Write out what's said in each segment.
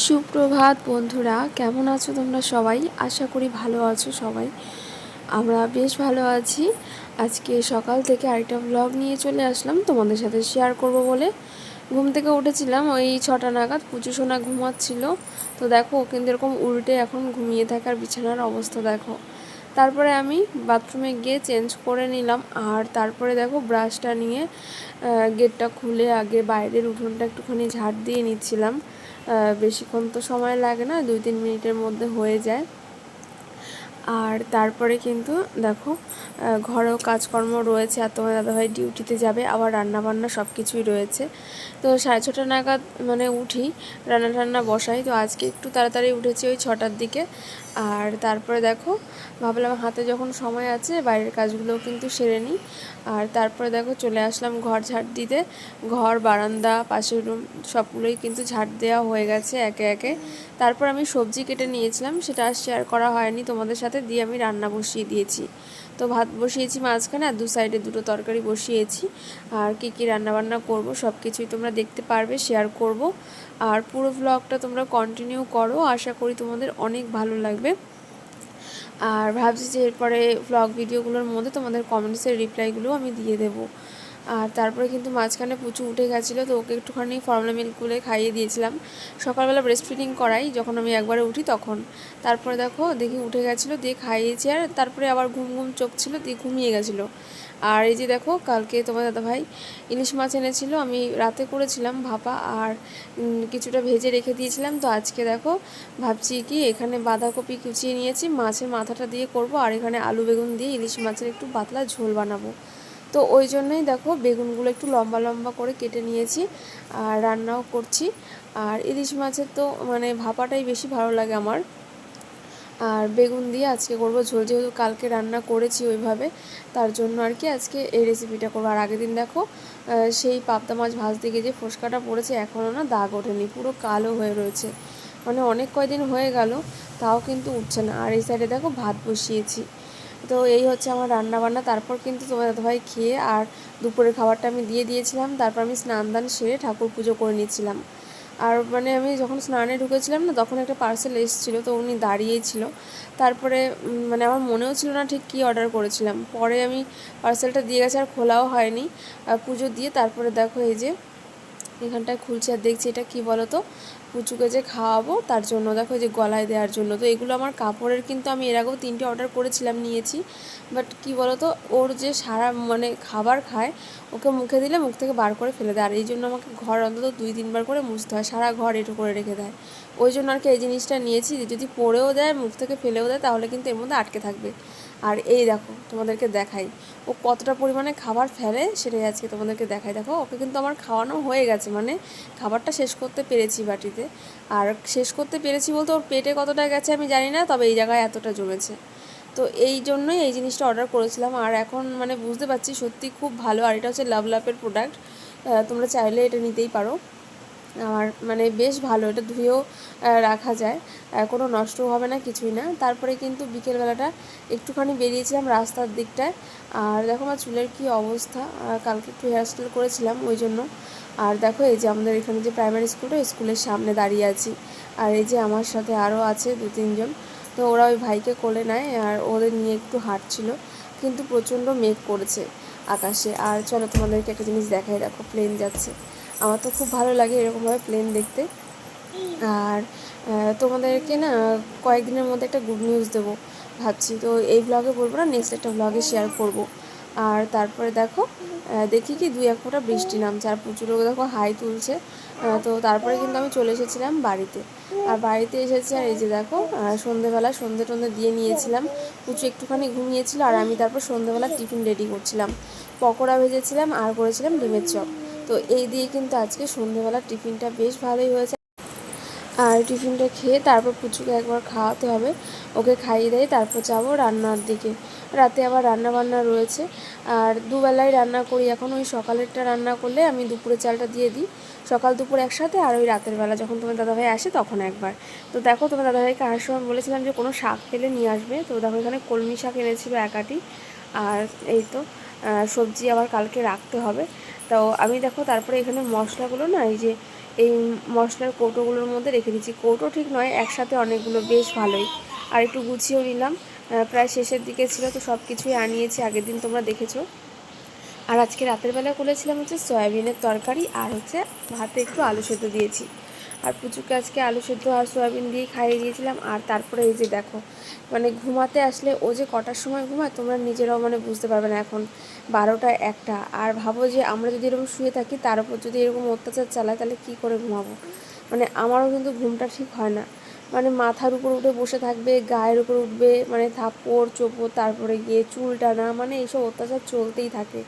সুপ্রভাত বন্ধুরা, কেমন আছো তোমরা সবাই? আশা করি ভালো আছো সবাই। আমরা বেশ ভালো আছি। আজকে সকাল থেকে আরেকটা ব্লগ নিয়ে চলে আসলাম তোমাদের সাথে শেয়ার করব বলে। ঘুম থেকে উঠেছিলাম ওই 6টা নাগাদ, পুচু সোনা ঘুমাচ্ছিল। তো দেখো ও কিন্তু এরকম উল্টে এখন ঘুমিয়ে থাকার বিছানার অবস্থা দেখো। তারপরে আমি বাথরুমে গিয়ে চেঞ্জ করে নিলাম, আর তারপরে দেখো ব্রাশটা নিয়ে গেটটা খুলে আগে বাইরের উঠোনটা একটুখানি ঝাড় দিয়ে নিচ্ছিলাম। বেশিক্ষণ তো সময় লাগে না, 2-3 মিনিটের মধ্যে হয়ে যায়। আর তারপরে কিন্তু দেখো ঘরেও কাজকর্ম রয়েছে, আর তোমার দাদাভাই ডিউটিতে যাবে, আবার রান্নাবান্না সব কিছুই রয়েছে। তো 6:30 নাগাদ উঠি, রান্না বসাই। তো আজকে একটু তাড়াতাড়ি উঠেছি, ওই 6টার দিকে। আর তারপরে দেখো ভাবলাম হাতে যখন সময় আছে বাইরের কাজগুলোও কিন্তু সেরে নিই। আর তারপরে দেখো চলে আসলাম ঘর ঝাড় দিতে। ঘর, বারান্দা, পাশের রুম সবগুলোই কিন্তু ঝাড় দেওয়া হয়ে গেছে একে একে। তারপর আমি সবজি কেটে নিয়েছিলাম, সেটা আর শেয়ার করা হয়নি তোমাদের সাথে। দিয়ে আমি রান্না বসিয়ে দিয়েছি। তো ভাত বসিয়েছি মাঝখানে, আর 2 সাইডে 2টো তরকারি বসিয়েছি। আর কী রান্নাবান্না করব সব কিছুই তোমরা দেখতে পারবে, শেয়ার করব। আর পুরো ব্লগটা তোমরা কন্টিনিউ করো, আশা করি তোমাদের অনেক ভালো লাগবে। আর ভাবছি যে এরপরে ব্লগ ভিডিওগুলোর মধ্যে তোমাদের কমেন্টসের রিপ্লাইগুলো আমি দিয়ে দেবো। আর তারপরে কিন্তু মাঝখানে পুচু উঠে গেছিলো, তো ওকে একটুখানি ফর্মুলা মিল্ক গুলে খাইয়ে দিয়েছিলাম। সকালবেলা ব্রেস্ট ফিডিং করাই যখন আমি একবারে উঠি তখন। তারপরে দেখো দেখি উঠে গেছিলো, দিয়ে খাইয়েছি। আর তারপরে আবার ঘুম ঘুম চোখ ছিল, দিয়ে ঘুমিয়ে গেছিলো। আর এই যে দেখো কালকে তোমার দাদাভাই ইলিশ মাছ এনেছিল, আমি রাতে করেছিলাম ভাপা, আর কিছুটা ভেজে রেখে দিয়েছিলাম। তো আজকে দেখো ভাবছি কি এখানে বাঁধাকপি কুচিয়ে নিয়েছি, মাছের মাথাটা দিয়ে করব, আর এখানে আলু বেগুন দিয়ে ইলিশ মাছের একটু পাতলা ঝোল বানাবো। তো ওই জন্যই দেখো বেগুনগুলো একটু লম্বা লম্বা করে কেটে নিয়েছি, আর রান্নাও করছি। আর ইলিশ মাছের তো ভাপাটাই বেশি ভালো লাগে আমার। আর বেগুন দিয়ে আজকে করবো ঝোল, যেহেতু কালকে রান্না করেছি ওইভাবে, তার জন্য আর কি আজকে এই রেসিপিটা করবো। আর আগের দিন দেখো সেই পাবদা মাছ ভাজতে গিয়ে যে ফোসকাটা পড়েছে, এখনও না দাগ ওঠেনি, পুরো কালো হয়ে রয়েছে। অনেক কয়দিন হয়ে গেল, তাও কিন্তু উঠছে না। আর এই সাইডে দেখো ভাত বসিয়েছি। তো এই হচ্ছে আমার রান্না বান্না। তারপর কিন্তু তোমার দাদাভাই খেয়ে আর দুপুরের খাবারটা আমি দিয়ে দিয়েছিলাম। তারপর আমি স্নান দান সেরে ঠাকুর পুজো করে নিচ্ছিলাম। আর আমি যখন স্নানে ঢুকেছিলাম না, তখন একটা পার্সেল এসেছিলো, তো উনি দাঁড়িয়েই ছিল। তারপরে আমার মনেও ছিল না ঠিক কী অর্ডার করেছিলাম। পরে আমি পার্সেলটা দিয়ে গেছে, আর খোলাও হয়নি। পুজো দিয়ে তারপরে দেখো এই যে এখানটায় খুলছি, আর দেখছি এটা কী বলো তো, পুচুকে যে খাওয়াবো তার জন্য দেখো যে গলায় দেওয়ার জন্য। তো এগুলো আমার কাপড়ের, কিন্তু আমি এর আগেও 3টে অর্ডার করেছিলাম, নিয়েছি। বাট কী বলো তো, ওর যে সারা খাবার খায়, ওকে মুখে দিলে মুখ থেকে বার করে ফেলে দেয়। আর এই জন্য আমাকে ঘর অন্তত 2-3 বার করে মুছতে হয়, সারা ঘর এঁটো করে রেখে দেয়। ওই জন্য আর কি এই জিনিসটা নিয়েছি, যে যদি পড়েও দেয় মুখ থেকে ফেলেও দেয়, তাহলে কিন্তু এর মধ্যে আটকে থাকবে। আর এই দেখো তোমাদেরকে দেখাই ও কতটা পরিমাণে খাবার ফেলে, সেটাই আজকে তোমাদেরকে দেখাই। দেখো ওকে কিন্তু আমার খাওয়ানো হয়ে গেছে, খাবারটা শেষ করতে পেরেছি বাটিতে। আর শেষ করতে পেরেছি বলতে ওর পেটে কতটা গেছে আমি জানি না, তবে এই জায়গায় এতটা জমেছে। তো এই জন্যই এই জিনিসটা অর্ডার করেছিলাম। আর এখন বুঝতে পারছি সত্যি খুব ভালো। আর এটা হচ্ছে লাভলাপের প্রোডাক্ট, তোমরা চাইলে এটা নিতেই পারো। আর বেশ ভালো, এটা ধুয়েও রাখা যায়, কোনো নষ্টও হবে না, কিছুই না। তারপরে কিন্তু বিকেলবেলাটা একটুখানি বেরিয়েছিলাম রাস্তার দিকটায়। আর দেখো আমার চুলের কী অবস্থা, কালকে একটু হেয়ার স্টাইল করেছিলাম ওই জন্য। আর দেখো এই যে আমাদের এখানে যে প্রাইমারি স্কুলটা, স্কুলের সামনে দাঁড়িয়ে আছি। আর এই যে আমার সাথে আরও আছে 2-3 জন। তো ওরা ওই ভাইকে কোলে নেয়, আর ওদের নিয়ে একটু হাঁটছিল। কিন্তু প্রচণ্ড মেঘ করেছে আকাশে। আর চলো তোমাদেরকে একটা জিনিস দেখাই, দেখো প্লেন যাচ্ছে। আমার তো খুব ভালো লাগে এরকমভাবে প্লেন দেখতে। আর তোমাদেরকে না কয়েকদিনের মধ্যে একটা গুড নিউজ দেবো ভাবছি। তো এই ব্লগে বলবো না, নেক্সট একটা ব্লগে শেয়ার করব। আর তারপরে দেখো দেখি কি 2-1 ফোঁটা বৃষ্টি নামছে, আর প্রচুর দেখো হাই তুলছে। তো তারপরে কিন্তু আমি চলে এসেছিলাম বাড়িতে। আর বাড়িতে এসেছি, আর এই যে দেখো সন্ধেবেলা সন্ধে টন্ধে দিয়ে নিয়েছিলাম। পুচু একটুখানি ঘুমিয়েছিল, আর আমি তারপর সন্ধেবেলা টিফিন রেডি করছিলাম। পকোড়া ভেজেছিলাম, আর করেছিলাম ডিমের চপ। তো এই দিয়ে কিন্তু আজকে সন্ধেবেলার টিফিনটা বেশ ভালোই হয়েছে। আর টিফিনটা খেয়ে তারপর পুচুকে একবার খাওয়াতে হবে, ওকে খাইয়ে দেয় তারপর যাবো রান্নার দিকে। রাতে আবার রান্না বান্না রয়েছে, আর দুবেলায় রান্না করি এখন। ওই সকালেরটা রান্না করলে আমি দুপুরে চালটা দিয়ে দিই, সকাল দুপুর একসাথে। আর ওই রাতের বেলা যখন তোমার দাদাভাই আসে তখন একবার। তো দেখো তোমার দাদাভাইকে আসার সময় বলেছিলাম যে কোনো শাক পেলে নিয়ে আসবে। তো দেখো এখানে কলমি শাক এনেছিল 1 আঁটি। আর এই তো সবজি আবার কালকে রাখতে হবে। তো আমি দেখো তারপরে এখানে মশলাগুলো না এই যে এই মশলার কৌটোগুলোর মধ্যে রেখে দিচ্ছি। কৌটো ঠিক নয়, একসাথে অনেকগুলো, বেশ ভালোই। আর একটু গুছিয়েও নিলাম, প্রায় শেষের দিকে ছিল তো সব কিছুই আনিয়েছি, আগের দিন তোমরা দেখেছো। আর আজকে রাতের বেলা করেছিলাম হচ্ছে সয়াবিনের তরকারি, আর হচ্ছে ভাতে একটু আলু সেদ্ধ দিয়েছি। আর পুচুকে আজকে আলু সেদ্ধ আর সয়াবিন দিয়ে খাইয়ে দিয়েছিলাম। আর তারপরে এই যে দেখো, মানে ঘুমাতে আসলে ও যে কটার সময় ঘুমায় তোমরা নিজেরাও মানে বুঝতে পারবে না। এখন 12টা 1টা, আর ভাবো যে আমরা যদি এরকম শুয়ে থাকি, তার উপর যদি এরকম অত্যাচার চালায়, তাহলে কী করে ঘুমাবো। মানে আমারও কিন্তু ঘুমটা ঠিক হয় না। মানে মাথার উপর উঠে বসে থাকবে, গায়ের উপর উঠবে, মানে থাপ্পড় চোপড়, তারপরে গিয়ে চুল টানা, মানে এইসব অত্যাচার চলতেই থাকে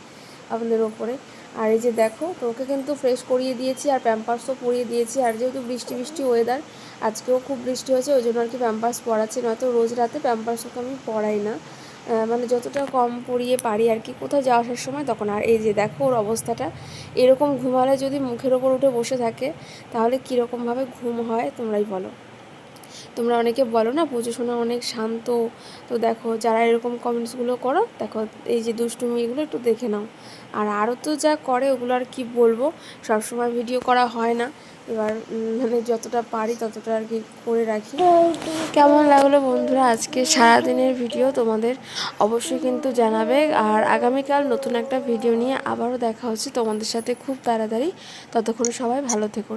আপনাদের ওপরে। আর এই যে দেখো, তো ওকে কিন্তু ফ্রেশ করিয়ে দিয়েছি আর প্যাম্পার্সও পরিয়ে দিয়েছি। আর যেহেতু বৃষ্টি বৃষ্টি ওয়েদার, আজকেও খুব বৃষ্টি হয়েছে, ওই জন্য আর কি প্যাম্পার্স পরাচ্ছি, নয়তো রোজ রাতে প্যাম্পার্স ওকে আমি পরাই না। মানে যতটা কম পরিয়ে পারি আর কি, কোথাও যাওয়া আসার সময় তখন। আর এই যে দেখো ওর অবস্থাটা, এরকম ঘুমালে যদি মুখের ওপর উঠে বসে থাকে, তাহলে কীরকমভাবে ঘুম হয় তোমরাই বলো। তোমরা অনেকে বলো না পুজো শোনা অনেক শান্ত, তো দেখো যারা এরকম কমেন্টসগুলো করো, দেখো এই যে দুষ্টুমিগুলো একটু দেখে নাও। আর আরও তো যা করে ওগুলো আর কি বলবো, সবসময় ভিডিও করা হয় না, এবার মানে যতটা পারি ততটা আর কি করে রাখি। কেমন লাগলো বন্ধুরা আজকে সারাদিনের ভিডিও, তোমাদের অবশ্যই কিন্তু জানাবে। আর আগামীকাল নতুন একটা ভিডিও নিয়ে আবারও দেখা হচ্ছে তোমাদের সাথে খুব তাড়াতাড়ি। ততক্ষণ সবাই ভালো থেকো।